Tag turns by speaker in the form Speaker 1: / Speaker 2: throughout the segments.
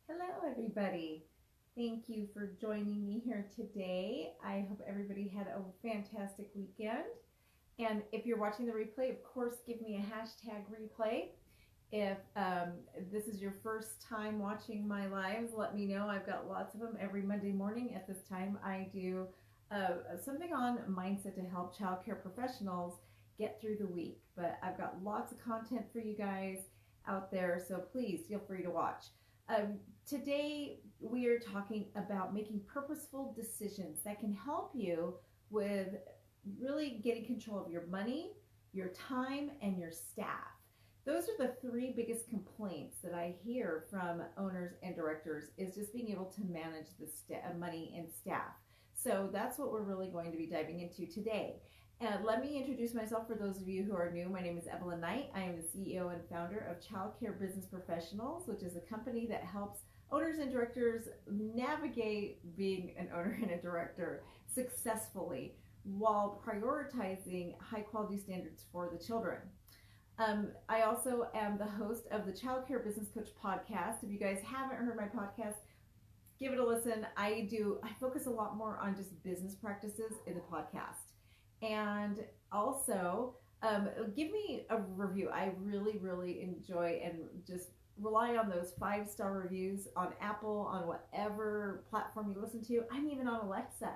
Speaker 1: Hello, everybody. Thank you for joining me here today. I hope everybody had a fantastic weekend. And if you're watching the replay, of course, give me a hashtag replay. If this is your first time watching my lives, let me know. I've got lots of them every Monday morning at this time. I do something on mindset to help childcare professionals get through the week. But I've got lots of content for you guys out there, so please feel free to watch. Today we are talking about making purposeful decisions that can help you with really getting control of your money, your time, and your staff. Those are the three biggest complaints that I hear from owners and directors, is just being able to manage the money and staff. So that's what we're really going to be diving into today. And let me introduce myself for those of you who are new. My name is Evelyn Knight. I am the CEO and founder of Childcare Business Professionals, which is a company that helps owners and directors navigate being an owner and a director successfully while prioritizing high quality standards for the children. I also am the host of the Childcare Business Coach podcast. If you guys haven't heard my podcast, give it a listen. I focus a lot more on just business practices in the podcast. And also, give me a review. I really enjoy and just rely on those 5-star reviews on Apple, on whatever platform you listen to. I'm even on Alexa.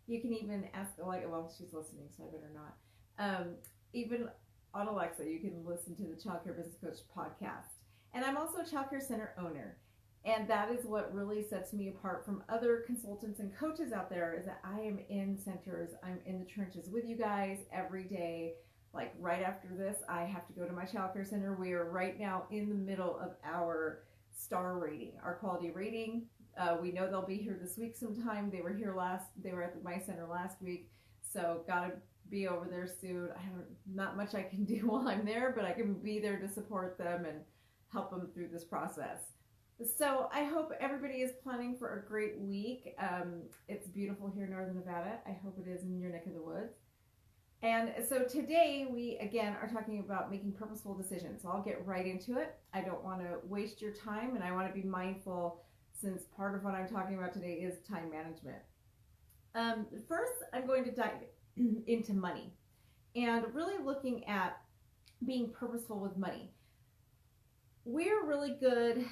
Speaker 1: You can even ask, well, she's listening, so I better not. Even on Alexa, you can listen to the Childcare Business Coach podcast. And I'm also a childcare center owner. And that is what really sets me apart from other consultants and coaches out there, is that I am in centers. I'm in the trenches with you guys every day. Like right after this, I have to go to my childcare center. We are right now in the middle of our star rating, our quality rating. We know they'll be here this week sometime. They were at my center last week. So gotta be over there soon. Not much I can do while I'm there, but I can be there to support them and help them through this process. So I hope everybody is planning for a great week. It's beautiful here in Northern Nevada. I hope it is in your neck of the woods. And so today we again are talking about making purposeful decisions. So I'll get right into it. I don't want to waste your time, and I want to be mindful, since part of what I'm talking about today is time management. First, I'm going to dive into money and really looking at being purposeful with money. We're really good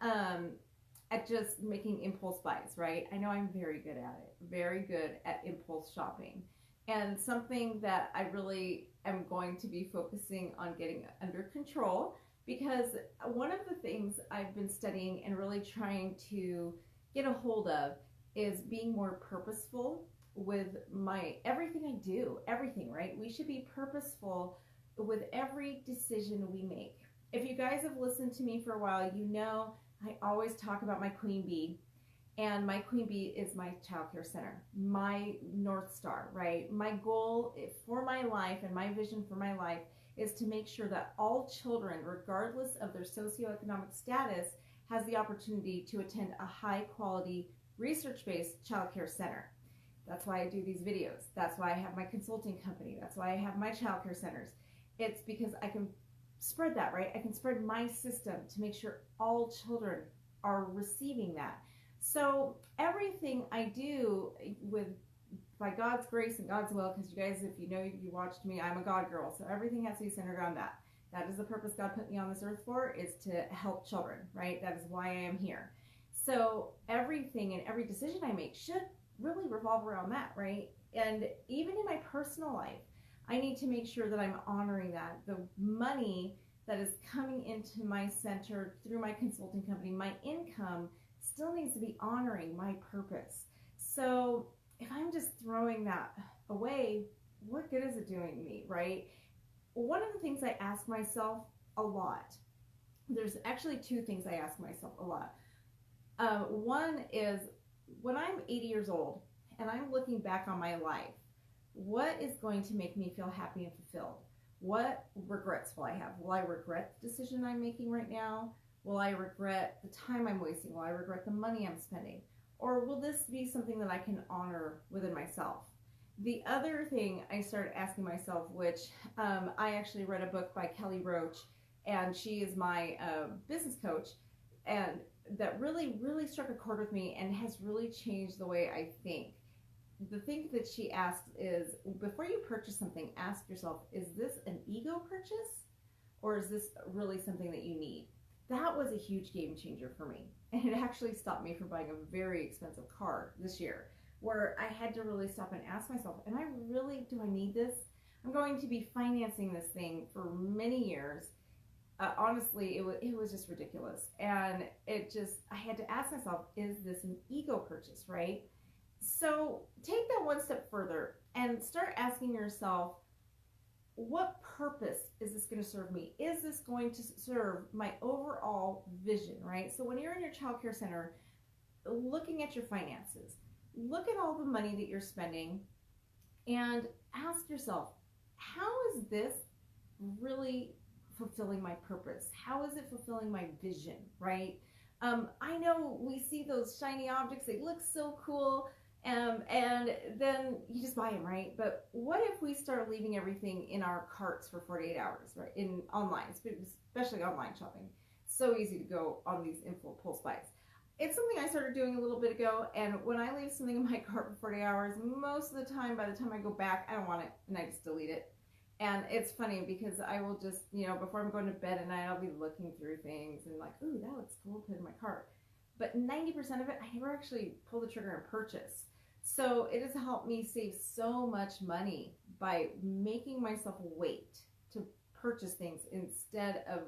Speaker 1: at just making impulse buys, right? I know I'm very good at it, very good at impulse shopping. And something that I really am going to be focusing on getting under control, because one of the things I've been studying and really trying to get a hold of is being more purposeful with everything I do, everything, right? We should be purposeful with every decision we make. If you guys have listened to me for a while, you know I always talk about my queen bee, and my queen bee is my childcare center, my North Star, right? My goal for my life and my vision for my life is to make sure that all children, regardless of their socioeconomic status, has the opportunity to attend a high quality research-based childcare center. That's why I do these videos. That's why I have my consulting company. That's why I have my childcare centers. It's because I can spread that, right? I can spread my system to make sure all children are receiving that. So everything I do by God's grace and God's will, because you guys, if you watched me, I'm a God girl. So everything has to be centered around that. That is the purpose God put me on this earth for, is to help children, right? That is why I am here. So everything and every decision I make should really revolve around that, right? And even in my personal life, I need to make sure that I'm honoring that. The money that is coming into my center through my consulting company, my income, still needs to be honoring my purpose. So if I'm just throwing that away, what good is it doing me, right? One of the things I ask myself a lot, there's actually two things I ask myself a lot. One is, when I'm 80 years old and I'm looking back on my life, what is going to make me feel happy and fulfilled? What regrets will I have? Will I regret the decision I'm making right now? Will I regret the time I'm wasting? Will I regret the money I'm spending? Or will this be something that I can honor within myself? The other thing I started asking myself, which I actually read a book by Kelly Roach, and she is my business coach, and that really, really struck a chord with me and has really changed the way I think. The thing that she asks is, before you purchase something, ask yourself, is this an ego purchase or is this really something that you need? That was a huge game changer for me. And it actually stopped me from buying a very expensive car this year, where I had to really stop and ask myself, do I need this? I'm going to be financing this thing for many years. Honestly, it was just ridiculous. And I had to ask myself, is this an ego purchase, right? So take that one step further and start asking yourself, what purpose is this going to serve me? Is this going to serve my overall vision, right? So when you're in your childcare center, looking at your finances, look at all the money that you're spending and ask yourself, how is this really fulfilling my purpose? How is it fulfilling my vision, right? I know we see those shiny objects, they look so cool, and then you just buy them, right? But what if we start leaving everything in our carts for 48 hours, right? Online, especially online shopping. So easy to go on these impulse buys. It's something I started doing a little bit ago, and when I leave something in my cart for 40 hours, most of the time, by the time I go back, I don't want it, and I just delete it. And it's funny because I will just, before I'm going to bed at night, I'll be looking through things and like, ooh, that looks cool, put it in my cart. But 90% of it, I never actually pull the trigger and purchase. So it has helped me save so much money by making myself wait to purchase things instead of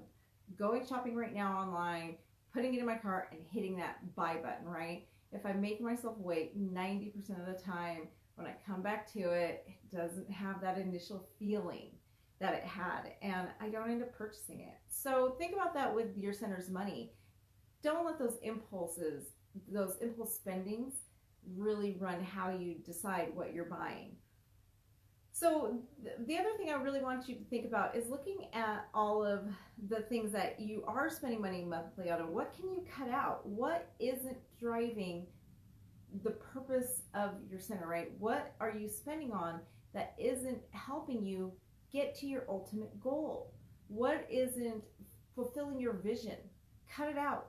Speaker 1: going shopping right now online, putting it in my cart and hitting that buy button, right? If I make myself wait 90% of the time, when I come back to it, it doesn't have that initial feeling that it had, and I don't end up purchasing it. So think about that with your center's money. Don't let those impulse spendings really run how you decide what you're buying. So the other thing I really want you to think about is looking at all of the things that you are spending money monthly on, and what can you cut out? What isn't driving the purpose of your center, right? What are you spending on that isn't helping you get to your ultimate goal? What isn't fulfilling your vision? Cut it out.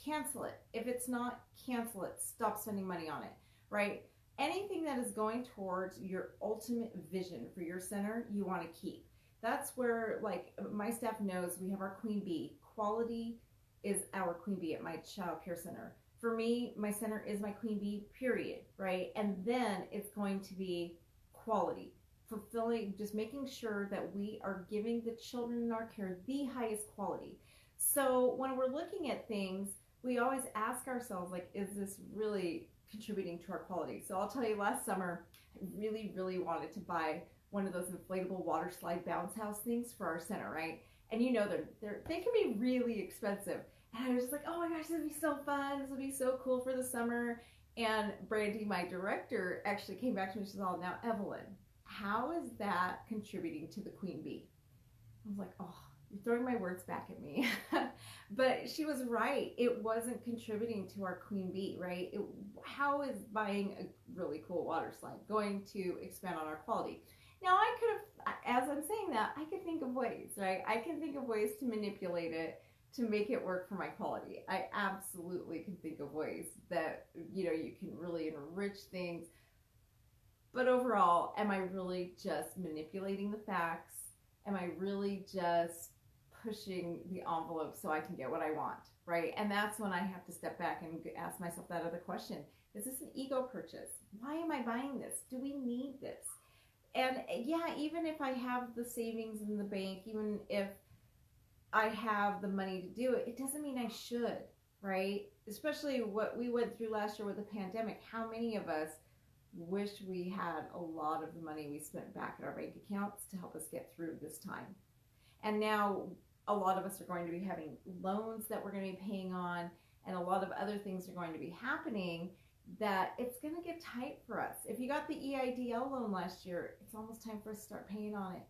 Speaker 1: Cancel it. If it's not, cancel it. Stop spending money on it, right? Anything that is going towards your ultimate vision for your center, you want to keep. That's where, like, my staff knows we have our queen bee. Quality is our queen bee at my child care center. For me, my center is my queen bee, period, right? And then it's going to be quality, fulfilling, just making sure that we are giving the children in our care the highest quality. So when we're looking at things, we always ask ourselves, like, is this really contributing to our quality? So I'll tell you, last summer, I really, really wanted to buy one of those inflatable water slide bounce house things for our center, right? And they can be really expensive. And I was just like, oh my gosh, this would be so fun. This would be so cool for the summer. And Brandy, my director, actually came back to me. She said, now, Evelyn, how is that contributing to the queen bee? I was like, oh, you're throwing my words back at me. But she was right. It wasn't contributing to our queen bee, right? How is buying a really cool water slide going to expand on our quality? Now, I could have, as I'm saying that, I could think of ways, right? I can think of ways to manipulate it to make it work for my quality. I absolutely can think of ways that, you can really enrich things. But overall, am I really just manipulating the facts? Am I really just pushing the envelope so I can get what I want, right? And that's when I have to step back and ask myself that other question. Is this an ego purchase? Why am I buying this? Do we need this? And yeah, even if I have the savings in the bank, even if I have the money to do it, it doesn't mean I should, right? Especially what we went through last year with the pandemic. How many of us wish we had a lot of the money we spent back in our bank accounts to help us get through this time? And now a lot of us are going to be having loans that we're going to be paying on, and a lot of other things are going to be happening that it's going to get tight for us. If you got the EIDL loan last year, it's almost time for us to start paying on it.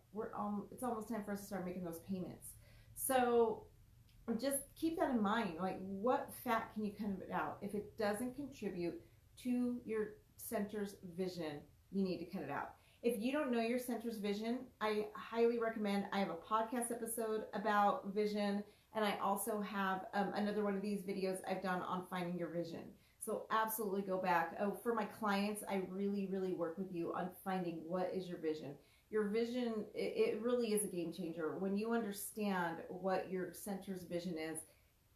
Speaker 1: It's almost time for us to start making those payments. So just keep that in mind. Like, what fat can you cut out? If it doesn't contribute to your center's vision, you need to cut it out. If you don't know your center's vision, I highly recommend, I have a podcast episode about vision, And I also have another one of these videos I've done on finding your vision. So absolutely go back. Oh, for my clients, I really, really work with you on finding what is your vision. Your vision, it really is a game changer. When you understand what your center's vision is,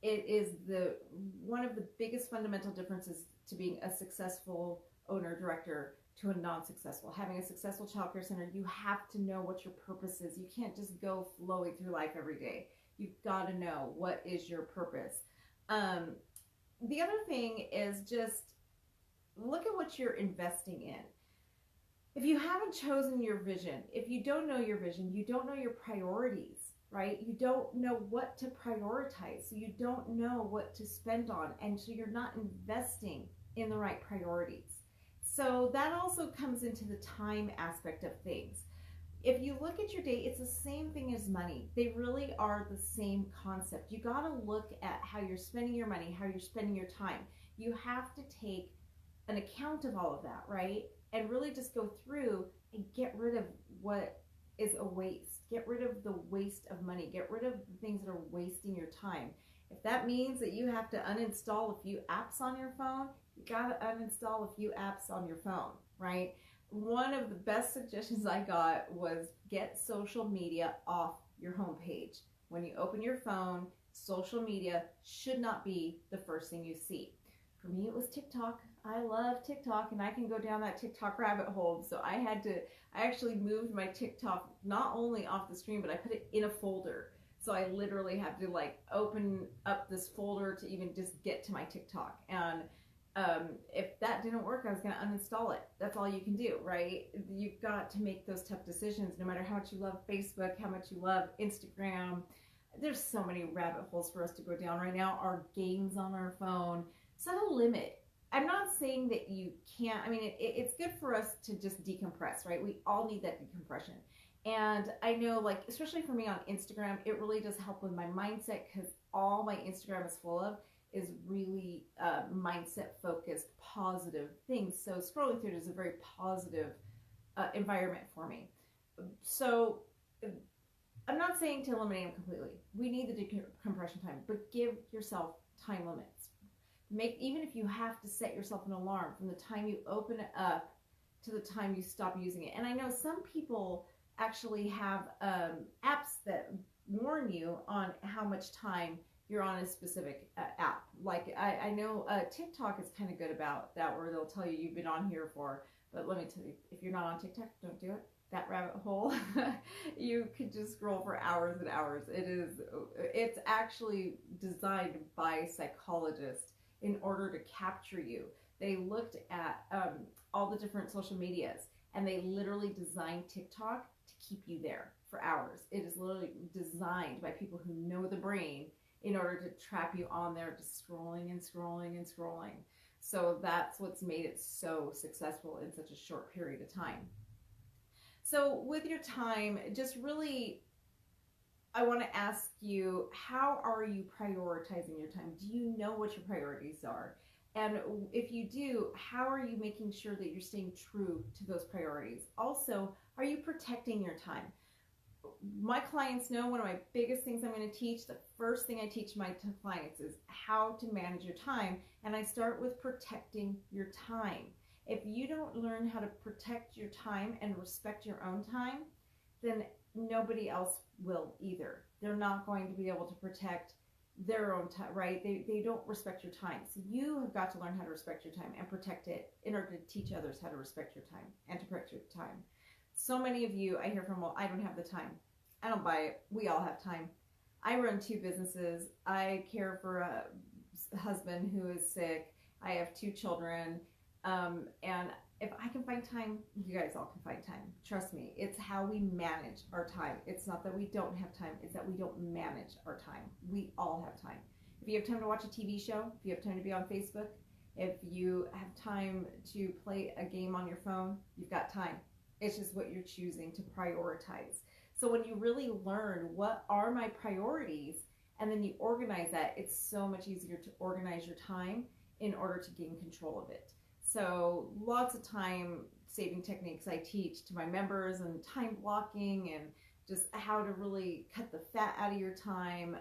Speaker 1: it is one of the biggest fundamental differences to being a successful owner director to a non-successful. Having a successful childcare center, you have to know what your purpose is. You can't just go flowing through life every day. You've got to know what is your purpose. The other thing is just look at what you're investing in. If you haven't chosen your vision, if you don't know your vision, you don't know your priorities, right? You don't know what to prioritize. So you don't know what to spend on. And so you're not investing in the right priorities. So that also comes into the time aspect of things. If you look at your day, it's the same thing as money. They really are the same concept. You got to look at how you're spending your money, how you're spending your time. You have to take an account of all of that, right? And really just go through and get rid of what is a waste. Get rid of the waste of money. Get rid of the things that are wasting your time. If that means that you have to uninstall a few apps on your phone, you got to uninstall a few apps on your phone, right? One of the best suggestions I got was get social media off your homepage. When you open your phone, social media should not be the first thing you see. For me, it was TikTok. I love TikTok, and I can go down that TikTok rabbit hole. So I actually moved my TikTok not only off the screen, but I put it in a folder. So I literally have to like open up this folder to even just get to my TikTok. And if that didn't work, I was going to uninstall it. That's all you can do, right? You've got to make those tough decisions, no matter how much you love Facebook, how much you love Instagram. There's so many rabbit holes for us to go down right now. Our games on our phone. Set a limit. I'm not saying that you can't. I mean, it's good for us to just decompress, right? We all need that decompression. And I know, like, especially for me on Instagram, it really does help with my mindset, because all my Instagram is full of is really mindset focused, positive things. So scrolling through it is a very positive environment for me. So I'm not saying to eliminate them completely. We need the decompression time, but give yourself time limits. Even if you have to set yourself an alarm from the time you open it up to the time you stop using it. And I know some people actually have apps that warn you on how much time you're on a specific app. Like I know TikTok is kind of good about that, where they'll tell you you've been on here for, but let me tell you, if you're not on TikTok, don't do it. That rabbit hole, you could just scroll for hours and hours. It's actually designed by psychologists in order to capture you. They looked at all the different social medias, and they literally designed TikTok to keep you there for hours. It is literally designed by people who know the brain in order to trap you on there, just scrolling and scrolling and scrolling. So that's what's made it so successful in such a short period of time. So with your time, just really, I want to ask you, how are you prioritizing your time? Do you know what your priorities are? And if you do, how are you making sure that you're staying true to those priorities? Also, are you protecting your time? My clients know one of my biggest things I'm going to teach, the first thing I teach my clients is how to manage your time. And I start with protecting your time. If you don't learn how to protect your time and respect your own time, then nobody else will either. They're not going to be able to protect their own time, right? They don't respect your time. So you have got to learn how to respect your time and protect it in order to teach others how to respect your time and to protect your time. So many of you I hear from, well, I don't have the time. I don't buy it. We all have time. I run 2 businesses. I care for a husband who is sick. I have 2 children. And if I can find time, you guys all can find time. Trust me, it's how we manage our time. It's not that we don't have time, it's that we don't manage our time. We all have time. If you have time to watch a TV show, if you have time to be on Facebook, if you have time to play a game on your phone, you've got time. It's just what you're choosing to prioritize. So when you really learn what are my priorities, and then you organize that, it's so much easier to organize your time in order to gain control of it. So lots of time saving techniques I teach to my members, and time blocking, and just how to really cut the fat out of your time.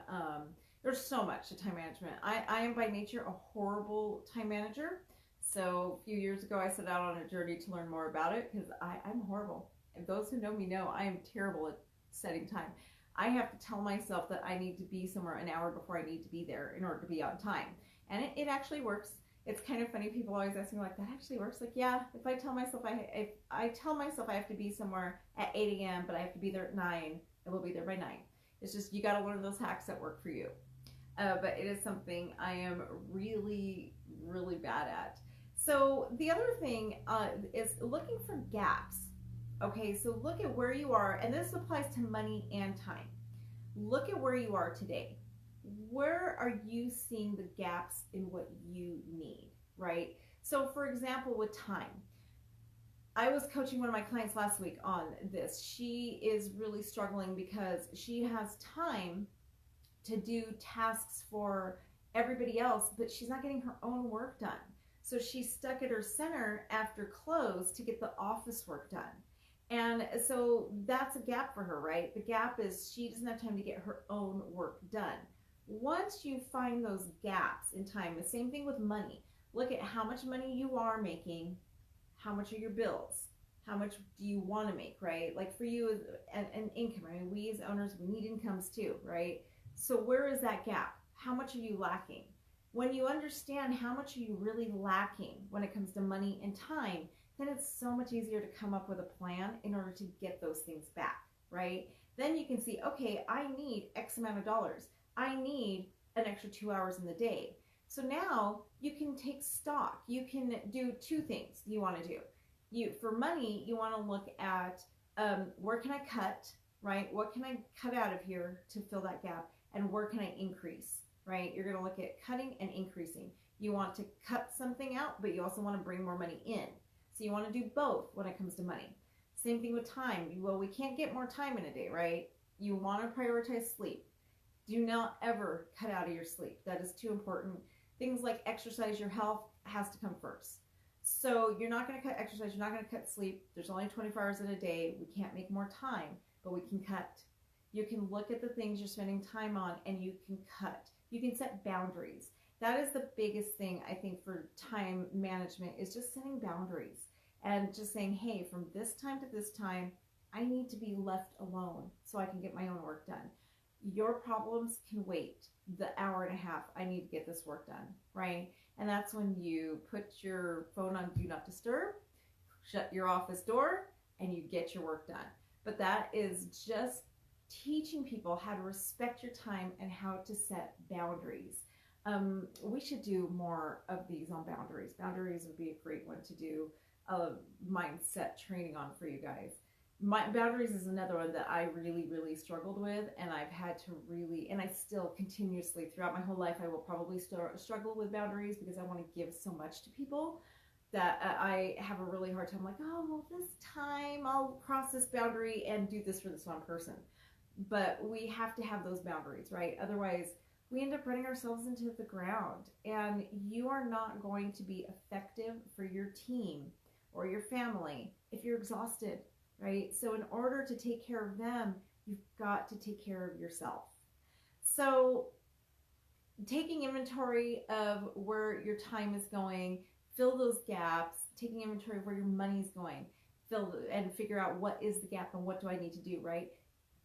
Speaker 1: there's so much to time management. I am by nature a horrible time manager. So a few years ago, I set out on a journey to learn more about it because I'm horrible. And those who know me know I am terrible at setting time. I have to tell myself that I need to be somewhere an hour before I need to be there in order to be on time. And it actually works. It's kind of funny. People always ask me like, that actually works? Like, yeah, if I tell myself if I tell myself I have to be somewhere at 8 a.m., but I have to be there at 9, I will be there by 9. It's just, you got to learn those hacks that work for you. But it is something I am really, really bad at. So the other thing is looking for gaps. Okay, so look at where you are, and this applies to money and time. Look at where you are today. Where are you seeing the gaps in what you need, right? So for example, with time, I was coaching one of my clients last week on this. She is really struggling because she has time to do tasks for everybody else, but she's not getting her own work done. So she's stuck at her center after close to get the office work done. And so that's a gap for her, right? The gap is she doesn't have time to get her own work done. Once you find those gaps in time, the same thing with money. Look at how much money you are making, how much are your bills, how much do you want to make, right? Like for you, an income, right? We as owners, we need incomes too, right? So where is that gap? How much are you lacking? When you understand how much are you really lacking when it comes to money and time, then it's so much easier to come up with a plan in order to get those things back, right? Then you can see, okay, I need X amount of dollars. I need an extra 2 hours in the day. So now you can take stock. You can do two things you want to do. For money, you want to look at where can I cut, right? What can I cut out of here to fill that gap? And where can I increase, right? You're going to look at cutting and increasing. You want to cut something out, but you also want to bring more money in. So you want to do both when it comes to money. Same thing with time. Well, we can't get more time in a day, right? You want to prioritize sleep. Do not ever cut out of your sleep. That is too important. Things like exercise, your health has to come first. So you're not going to cut exercise. You're not going to cut sleep. There's only 24 hours in a day. We can't make more time, but we can cut. You can look at the things you're spending time on and you can cut. You can set boundaries. That is the biggest thing I think for time management is just setting boundaries and just saying, hey, from this time to this time, I need to be left alone so I can get my own work done. Your problems can wait the hour and a half I need to get this work done, right? And that's when you put your phone on Do Not Disturb, shut your office door, and you get your work done. But that is just teaching people how to respect your time and how to set boundaries. We should do more of these on boundaries. Boundaries would be a great one to do a mindset training on for you guys. Boundaries is another one that I really, really struggled with, and I've had to really, and I still continuously throughout my whole life, I will probably struggle with boundaries because I want to give so much to people that I have a really hard time like, oh, well, this time I'll cross this boundary and do this for this one person. But we have to have those boundaries, right? Otherwise, we end up running ourselves into the ground, and you are not going to be effective for your team or your family if you're exhausted, right? So in order to take care of them, you've got to take care of yourself. So taking inventory of where your time is going, fill those gaps, taking inventory of where your money's going, and figure out what is the gap and what do I need to do, right?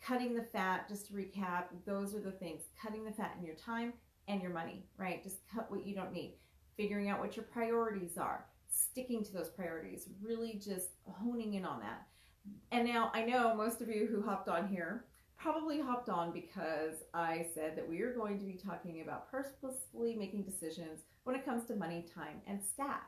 Speaker 1: Cutting the fat, just to recap, those are the things. Cutting the fat in your time and your money, right? Just cut what you don't need. Figuring out what your priorities are. Sticking to those priorities. Really just honing in on that. And now I know most of you who hopped on here probably hopped on because I said that we are going to be talking about purposefully making decisions when it comes to money, time, and staff.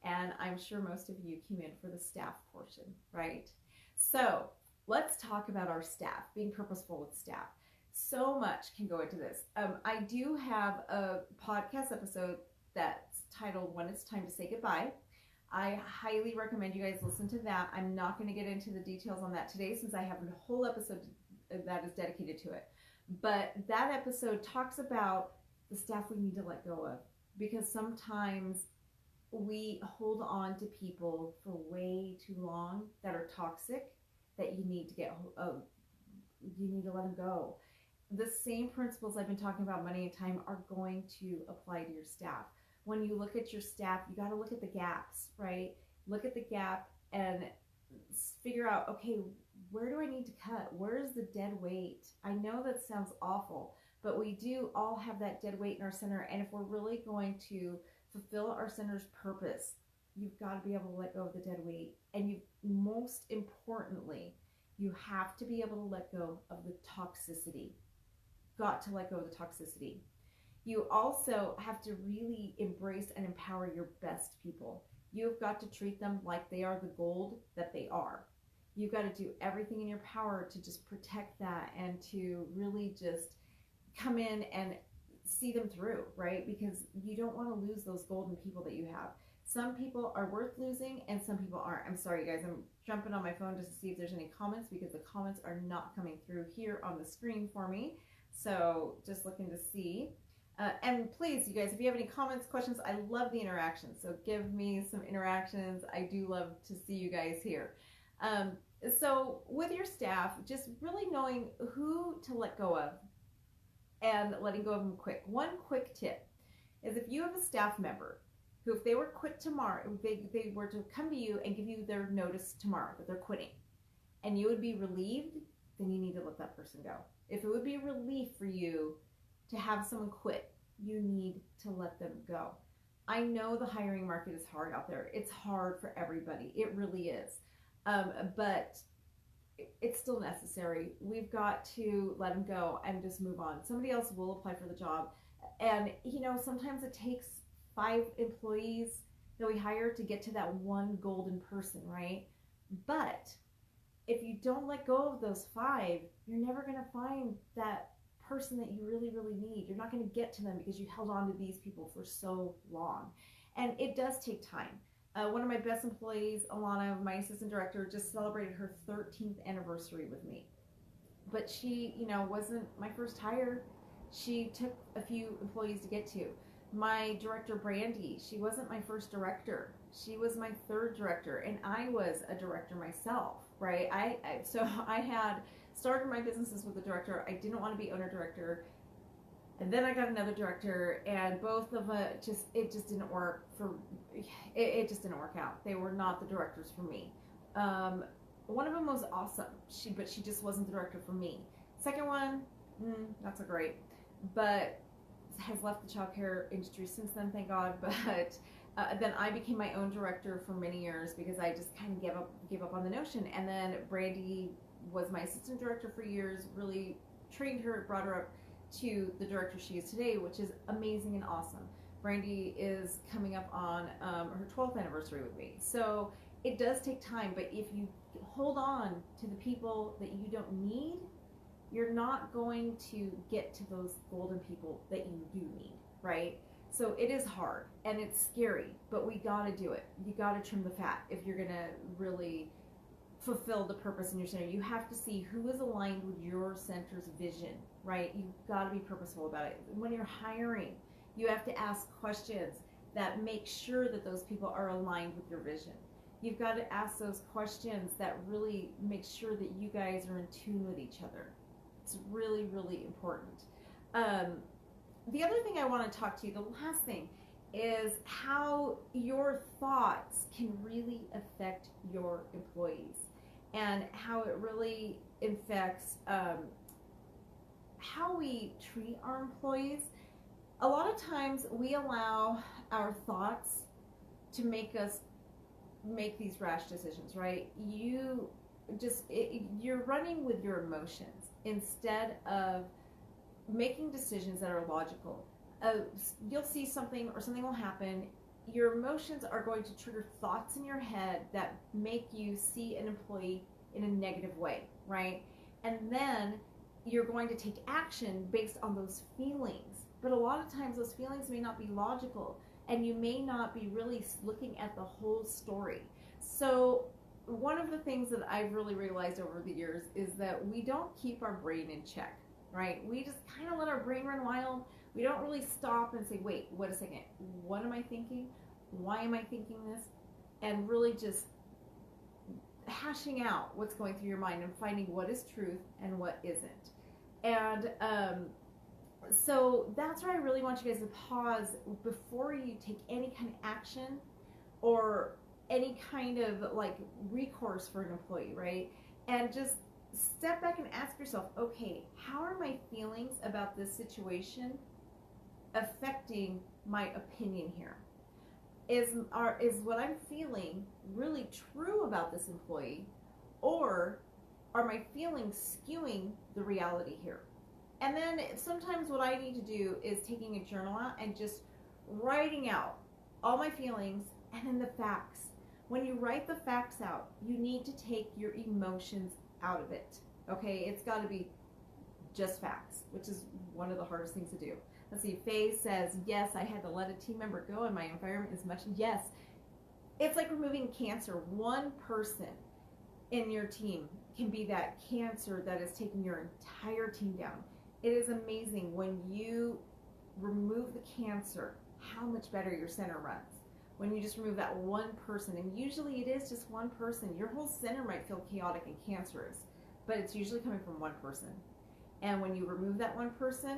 Speaker 1: And I'm sure most of you came in for the staff portion, right? So let's talk about our staff, being purposeful with staff. So much can go into this. I do have a podcast episode that's titled When It's Time to Say Goodbye. I highly recommend you guys listen to that. I'm not going to get into the details on that today since I have a whole episode that is dedicated to it. But that episode talks about the staff we need to let go of, because sometimes we hold on to people for way too long that are toxic, that you need to let them go. the same principles I've been talking about money and time are going to apply to your staff. When you look at your staff, you got to look at the gaps, right? Look at the gap and figure out, okay, where do I need to cut? Where's the dead weight? I know that sounds awful, but we do all have that dead weight in our center. And if we're really going to fulfill our center's purpose, you've got to be able to let go of the dead weight. And you, most importantly, you have to be able to let go of the toxicity. Got to let go of the toxicity. You also have to really embrace and empower your best people. You've got to treat them like they are the gold that they are. You've got to do everything in your power to just protect that and to really just come in and see them through, right? Because you don't want to lose those golden people that you have. Some people are worth losing and some people aren't. I'm sorry, guys. I'm jumping on my phone just to see if there's any comments because the comments are not coming through here on the screen for me. So just looking to see. And please, you guys, if you have any comments, questions, I love the interaction. So give me some interactions. I do love to see you guys here. So with your staff, just really knowing who to let go of and letting go of them quick. One quick tip is if you have a staff member who, if they were quit tomorrow, if they were to come to you and give you their notice tomorrow that they're quitting, and you would be relieved, then you need to let that person go. If it would be a relief for you to have someone quit, you need to let them go. I know the hiring market is hard out there. It's hard for everybody. It really is. But it's still necessary. We've got to let them go and just move on. Somebody else will apply for the job. And, you know, sometimes it takes 5 employees that we hire to get to that one golden person, right? But if you don't let go of those 5, you're never going to find that person that you really, really need. You're not going to get to them because you held on to these people for so long. And it does take time. One of my best employees, Alana, my assistant director, just celebrated her 13th anniversary with me. But she, you know, wasn't my first hire. She took a few employees to get to. My director, Brandy, she wasn't my first director. She was my 3rd director, and I was a director myself, right? So I had started my businesses with a director. I didn't want to be owner director. And then I got another director, and both of it just didn't work it just didn't work out. They were not the directors for me. One of them was awesome, but she just wasn't the director for me. Second one, not so great, but has left the childcare industry since then, thank God. But then I became my own director for many years because I just kind of gave up on the notion. And then Brandy was my assistant director for years, really trained her, brought her up to the director she is today, which is amazing and awesome. Brandy is coming up on her 12th anniversary with me. So it does take time, but if you hold on to the people that you don't need, you're not going to get to those golden people that you do need, right? So it is hard and it's scary, but we got to do it. You got to trim the fat if you're going to really fulfill the purpose in your center. You have to see who is aligned with your center's vision, right? You've got to be purposeful about it. When you're hiring, you have to ask questions that make sure that those people are aligned with your vision. You've got to ask those questions that really make sure that you guys are in tune with each other. It's really, really important. The other thing I want to talk to you, the last thing, is how your thoughts can really affect your employees and how it really affects how we treat our employees. A lot of times we allow our thoughts to make us make these rash decisions, right? You're running with your emotions instead of making decisions that are logical. You'll see something or something will happen. Your emotions are going to trigger thoughts in your head that make you see an employee in a negative way, right? And then you're going to take action based on those feelings. But a lot of times those feelings may not be logical, and you may not be really looking at the whole story. So one of the things that I've really realized over the years is that we don't keep our brain in check, right? We just kind of let our brain run wild. We don't really stop and say, wait, wait a second, what am I thinking? Why am I thinking this? And really just hashing out what's going through your mind and finding what is truth and what isn't. And so that's where I really want you guys to pause before you take any kind of action or any kind of like recourse for an employee, right? And just step back and ask yourself, okay, how are my feelings about this situation affecting my opinion here? Is what I'm feeling really true about this employee, or are my feelings skewing the reality here? And then sometimes what I need to do is taking a journal out and just writing out all my feelings and then the facts. When you write the facts out, you need to take your emotions out of it. Okay, it's got to be just facts, which is one of the hardest things to do. Let's see, Faye says, yes, I had to let a team member go and my environment is much, yes. It's like removing cancer. One person in your team can be that cancer that is taking your entire team down. It is amazing when you remove the cancer, how much better your center runs. When you just remove that one person, and usually it is just one person. Your whole center might feel chaotic and cancerous, but it's usually coming from one person. And when you remove that one person,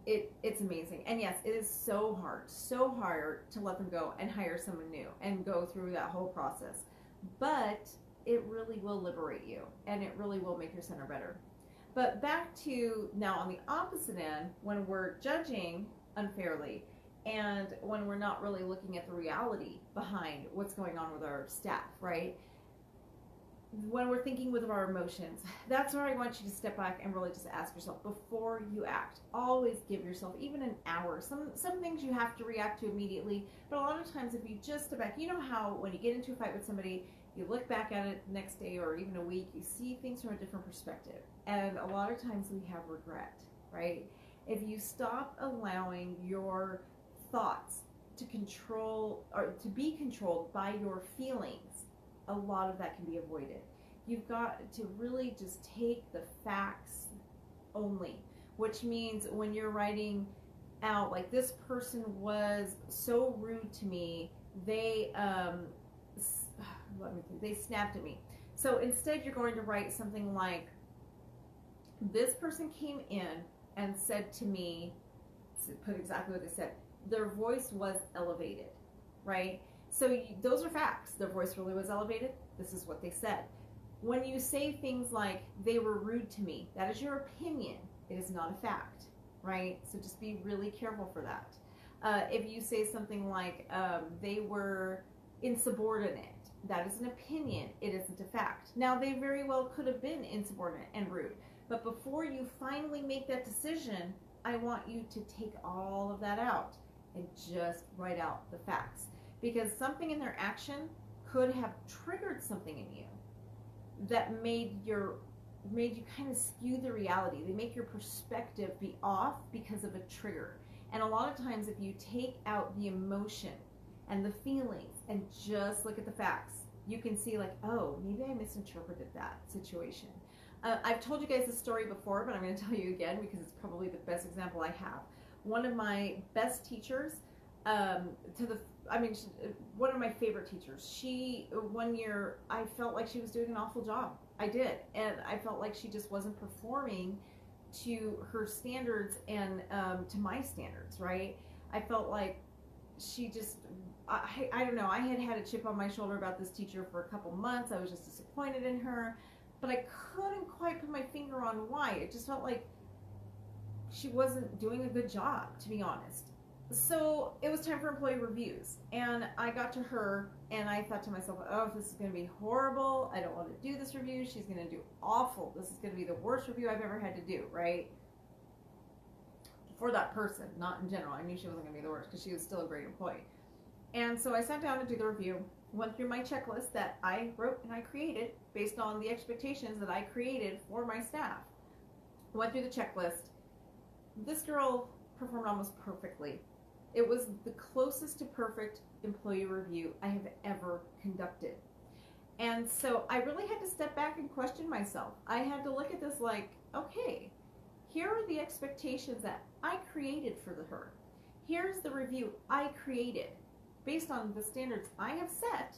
Speaker 1: it's amazing. And yes, it is so hard to let them go and hire someone new and go through that whole process. But it really will liberate you, and it really will make your center better. But back to now on the opposite end, when we're judging unfairly and when we're not really looking at the reality behind what's going on with our staff, right? When we're thinking with our emotions, that's where I want you to step back and really just ask yourself before you act. Always give yourself even an hour. Some things you have to react to immediately, but a lot of times if you just step back, you know how when you get into a fight with somebody, you look back at it the next day or even a week, you see things from a different perspective. And a lot of times we have regret, right? If you stop allowing your thoughts to control or to be controlled by your feelings, a lot of that can be avoided. You've got to really just take the facts only, which means when you're writing out like this person was so rude to me, they snapped at me. So instead you're going to write something like, this person came in and said to me, put exactly what they said, their voice was elevated, right? So those are facts. Their voice really was elevated. This is what they said. When you say things like, they were rude to me, that is your opinion. It is not a fact, right? So just be really careful for that. If you say something like, they were insubordinate, that is an opinion. It isn't a fact. Now, they very well could have been insubordinate and rude. But before you finally make that decision, I want you to take all of that out and just write out the facts. Because something in their action could have triggered something in you that made you kind of skew the reality. They make your perspective be off because of a trigger. And a lot of times if you take out the emotion and the feelings and just look at the facts, you can see like, oh, maybe I misinterpreted that situation. I've told you guys this story before, but I'm going to tell you again because it's probably the best example I have. One of my best teachers, one of my favorite teachers, one year, I felt like she was doing an awful job. I did. And I felt like she just wasn't performing to her standards and to my standards, right? I felt like she just, I don't know, I had a chip on my shoulder about this teacher for a couple months. I was just disappointed in her, but I couldn't quite put my finger on why. It just felt like she wasn't doing a good job, to be honest. So it was time for employee reviews, and I got to her and I thought to myself, oh, this is going to be horrible. I don't want to do this review. She's going to do awful. This is going to be the worst review I've ever had to do, right? For that person, not in general. I knew she wasn't going to be the worst because she was still a great employee. And so I sat down to do the review, went through my checklist that I wrote and I created based on the expectations that I created for my staff. Went through the checklist. This girl performed almost perfectly. It was the closest to perfect employee review I have ever conducted. And so I really had to step back and question myself. I had to look at this like, okay, here are the expectations that I created for her. Here's the review I created. Based on the standards I have set,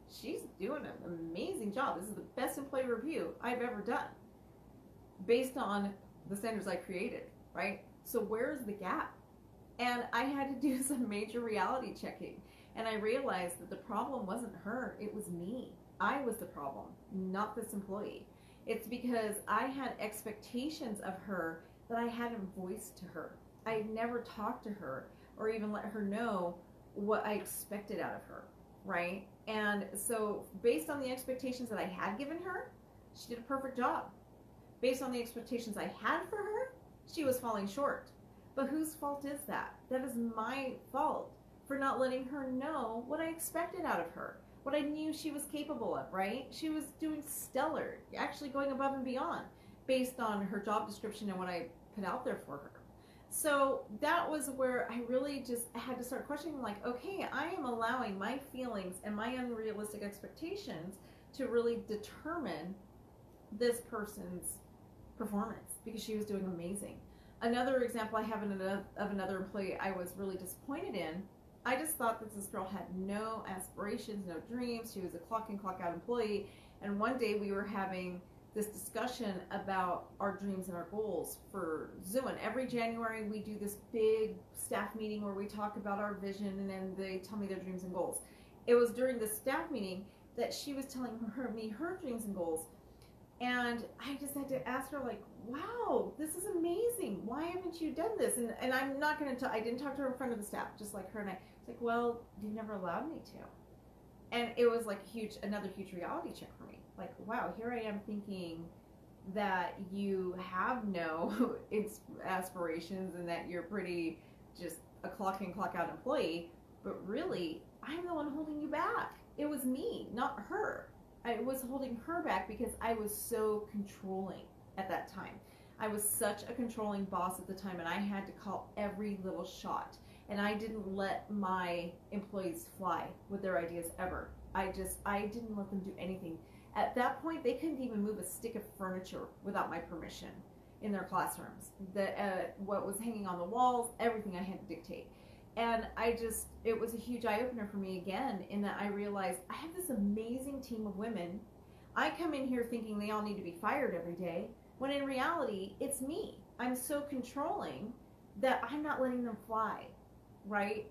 Speaker 1: she's doing an amazing job. This is the best employee review I've ever done. Based on the standards I created, right? So where's the gap? And I had to do some major reality checking. And I realized that the problem wasn't her, it was me. I was the problem, not this employee. It's because I had expectations of her that I hadn't voiced to her. I had never talked to her or even let her know what I expected out of her, right? And so based on the expectations that I had given her, she did a perfect job. Based on the expectations I had for her, she was falling short. But whose fault is that? That is my fault for not letting her know what I expected out of her, what I knew she was capable of, right? She was doing stellar, actually going above and beyond based on her job description and what I put out there for her. So that was where I really just had to start questioning, like, okay, I am allowing my feelings and my unrealistic expectations to really determine this person's performance, because she was doing amazing. Another example I have of another employee I was really disappointed in, I just thought that this girl had no aspirations, no dreams. She was a clock in, clock out employee. And one day we were having this discussion about our dreams and our goals for Zoom. And every January we do this big staff meeting where we talk about our vision, and then they tell me their dreams and goals. It was during the staff meeting that she was telling me her dreams and goals. And I just had to ask her, like, wow, this is amazing. Why haven't you done this? And I'm not going to, I didn't talk to her in front of the staff, just like her and I. It's like, well, you never allowed me to. And it was like another huge reality check for me. Like, wow, here I am thinking that you have no aspirations and that you're pretty just a clock in, clock out employee. But really, I'm the one holding you back. It was me, not her. I was holding her back because I was so controlling at that time. I was such a controlling boss at the time, and I had to call every little shot. And I didn't let my employees fly with their ideas ever. I didn't let them do anything. At that point, they couldn't even move a stick of furniture without my permission in their classrooms. What was hanging on the walls, everything I had to dictate. And it was a huge eye-opener for me again, in that I realized I have this amazing team of women. I come in here thinking they all need to be fired every day, when in reality, it's me. I'm so controlling that I'm not letting them fly, right?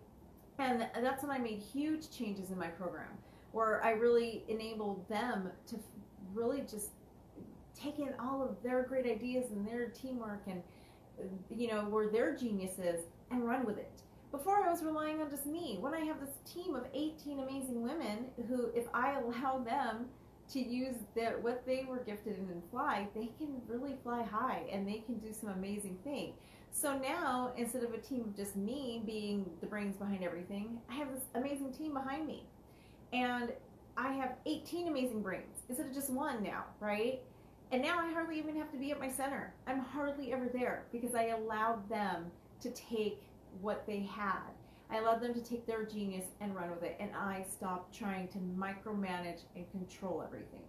Speaker 1: And that's when I made huge changes in my program, where I really enabled them to really just take in all of their great ideas and their teamwork and, where their geniuses, and run with it. Before, I was relying on just me. When I have this team of 18 amazing women who, if I allow them to use what they were gifted in and fly, they can really fly high and they can do some amazing things. So now, instead of a team of just me being the brains behind everything, I have this amazing team behind me. And I have 18 amazing brains instead of just one now, right? And now I hardly even have to be at my center. I'm hardly ever there because I allowed them to take what they had. I allowed them to take their genius and run with it, and I stopped trying to micromanage and control everything.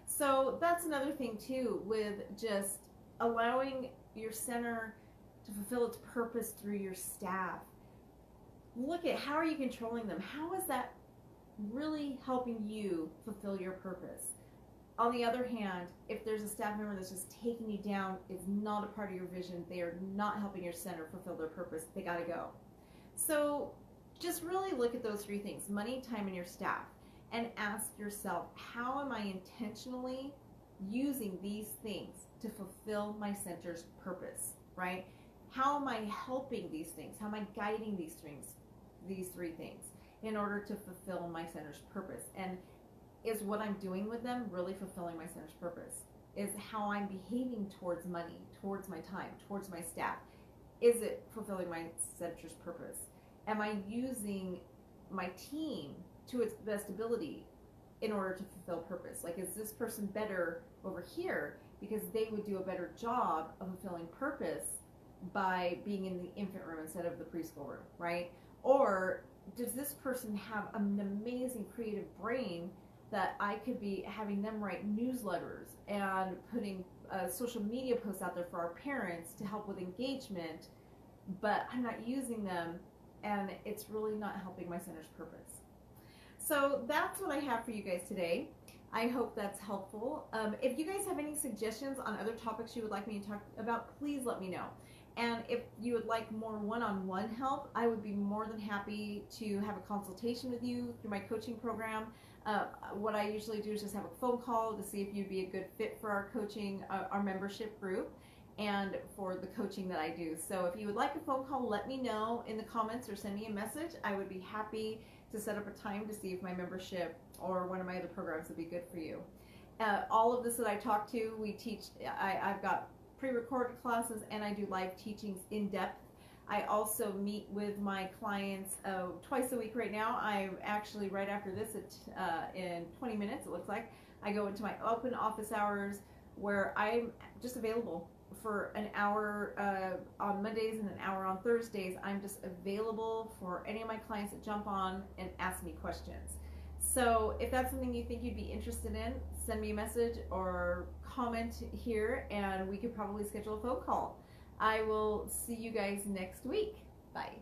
Speaker 1: So that's another thing too, with just allowing your center to fulfill its purpose through your staff. Look at, how are you controlling them? How is that really helping you fulfill your purpose? On the other hand, if there's a staff member that's just taking you down, it's not a part of your vision, they are not helping your center fulfill their purpose, they gotta go. So just really look at those three things: money, time, and your staff, and ask yourself, how am I intentionally using these things to fulfill my center's purpose, right? How am I helping these things? How am I guiding these three things in order to fulfill my center's purpose? And is what I'm doing with them really fulfilling my center's purpose? Is how I'm behaving towards money, towards my time, towards my staff, is it fulfilling my center's purpose? Am I using my team to its best ability in order to fulfill purpose? Like, is this person better over here because they would do a better job of fulfilling purpose by being in the infant room instead of the preschool room, right? Or does this person have an amazing creative brain that I could be having them write newsletters and putting social media posts out there for our parents to help with engagement, but I'm not using them and it's really not helping my center's purpose. So that's what I have for you guys today. I hope that's helpful. If you guys have any suggestions on other topics you would like me to talk about, please let me know. And if you would like more one-on-one help, I would be more than happy to have a consultation with you through my coaching program. What I usually do is just have a phone call to see if you'd be a good fit for our coaching, our membership group, and for the coaching that I do. So if you would like a phone call, let me know in the comments or send me a message. I would be happy to set up a time to see if my membership or one of my other programs would be good for you. All of this that I talk to, we teach, I've got pre-recorded classes and I do live teachings in depth. I also meet with my clients twice a week right now. I'm actually, right after this, in 20 minutes it looks like, I go into my open office hours where I'm just available for an hour on Mondays and an hour on Thursdays. I'm just available for any of my clients that jump on and ask me questions. So if that's something you think you'd be interested in, send me a message or comment here and we could probably schedule a phone call. I will see you guys next week. Bye.